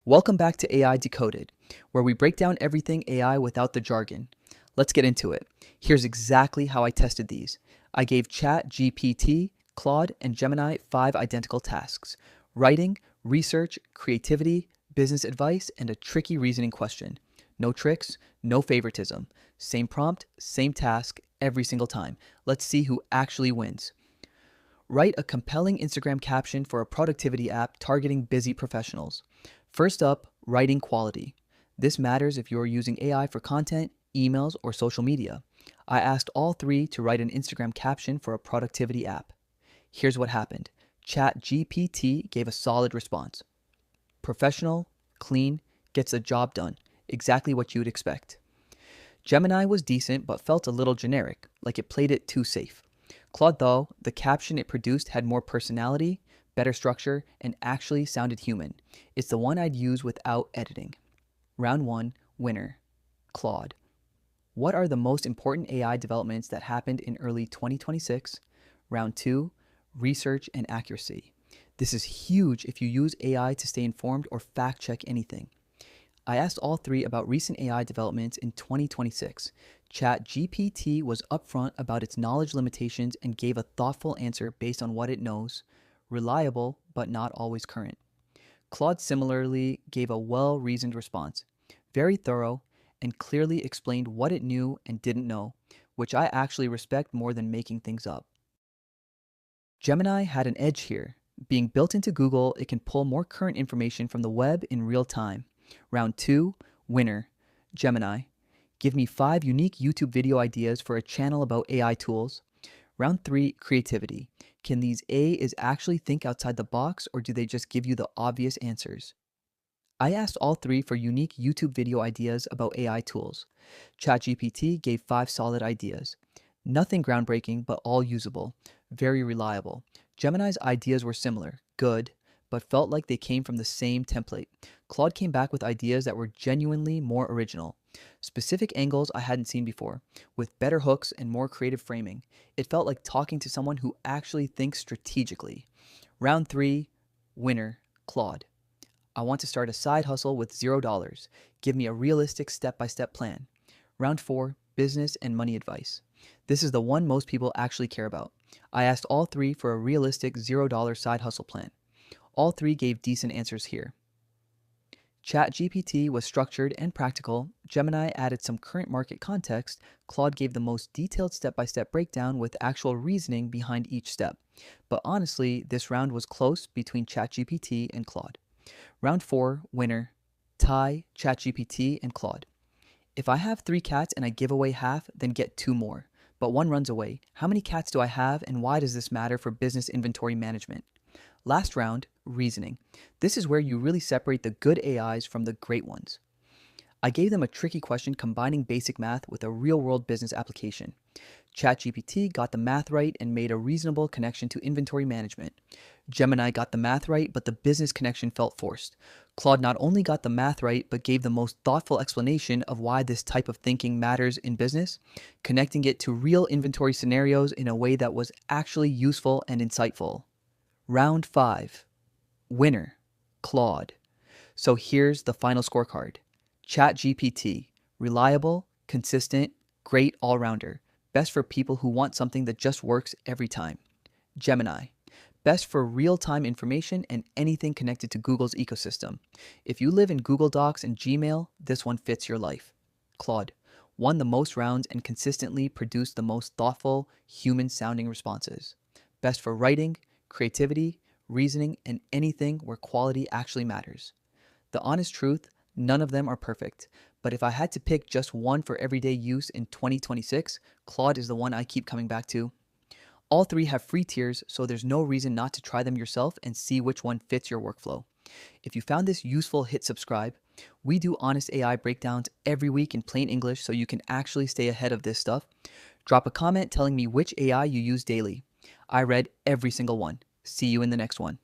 Welcome back to AI Decoded, where we break down everything AI without the jargon. Let's get into it. Here's exactly how I tested these. I gave ChatGPT, Claude, and Gemini 5 identical tasks: writing, research, creativity, business advice, and a tricky reasoning question. No tricks, no favoritism. Same prompt, same task, every single time. Let's see who actually wins. Write a compelling Instagram caption for a productivity app targeting busy professionals. First up, writing quality. This matters if you're using AI for content, emails, or social media. I asked all three to write an Instagram caption for a productivity app. Here's what happened. ChatGPT gave a solid response. Professional, clean, gets the job done. Exactly what you'd expect. Gemini was decent but felt a little generic, like it played it too safe. Claude, though, the caption it produced had more personality, better structure, and actually sounded human. It's the one I'd use without editing. Round 1, winner, Claude. What are the most important AI developments that happened in early 2026? Round 2, research and accuracy. This is huge if you use AI to stay informed or fact check anything. I asked all three about recent AI developments in 2026. ChatGPT was upfront about its knowledge limitations and gave a thoughtful answer based on what it knows, reliable but not always current. Claude similarly gave a well-reasoned response, very thorough, and clearly explained what it knew and didn't know, which I actually respect more than making things up. Gemini had an edge here. Being built into Google, it can pull more current information from the web in real time. Round 2, winner, Gemini. Give me 5 unique YouTube video ideas for a channel about AI tools. Round 3, creativity. Can these AIs actually think outside the box, or do they just give you the obvious answers? I asked all three for unique YouTube video ideas about AI tools. ChatGPT gave 5 solid ideas. Nothing groundbreaking, but all usable. Very reliable. Gemini's ideas were similar, good, but felt like they came from the same template. Claude came back with ideas that were genuinely more original. Specific angles I hadn't seen before, with better hooks and more creative framing. It felt like talking to someone who actually thinks strategically. Round 3, winner, Claude. I want to start a side hustle with $0. Give me a realistic step-by-step plan. Round 4, business and money advice. This is the one most people actually care about. I asked all three for a realistic $0 side hustle plan. All three gave decent answers here. ChatGPT was structured and practical. Gemini added some current market context. Claude gave the most detailed step-by-step breakdown with actual reasoning behind each step. But honestly, this round was close between ChatGPT and Claude. Round 4, winner, tie, ChatGPT and Claude. If I have 3 cats and I give away half, then get 2 more. But one runs away. How many cats do I have, and why does this matter for business inventory management? Last round, reasoning. This is where you really separate the good AIs from the great ones. I gave them a tricky question combining basic math with a real-world business application. ChatGPT got the math right and made a reasonable connection to inventory management. Gemini got the math right, but the business connection felt forced. Claude not only got the math right, but gave the most thoughtful explanation of why this type of thinking matters in business, connecting it to real inventory scenarios in a way that was actually useful and insightful. Round 5, winner, Claude. So here's the final scorecard. ChatGPT, reliable, consistent, great all-rounder. Best for people who want something that just works every time. Gemini, best for real-time information and anything connected to Google's ecosystem. If you live in Google Docs and Gmail, this one fits your life. Claude, won the most rounds and consistently produced the most thoughtful, human-sounding responses. Best for writing, creativity, reasoning, and anything where quality actually matters. The honest truth, none of them are perfect, but if I had to pick just one for everyday use in 2026, Claude is the one I keep coming back to. All three have free tiers, so there's no reason not to try them yourself and see which one fits your workflow. If you found this useful, hit subscribe. We do honest AI breakdowns every week in plain English so you can actually stay ahead of this stuff. Drop a comment telling me which AI you use daily. I read every single one. See you in the next one.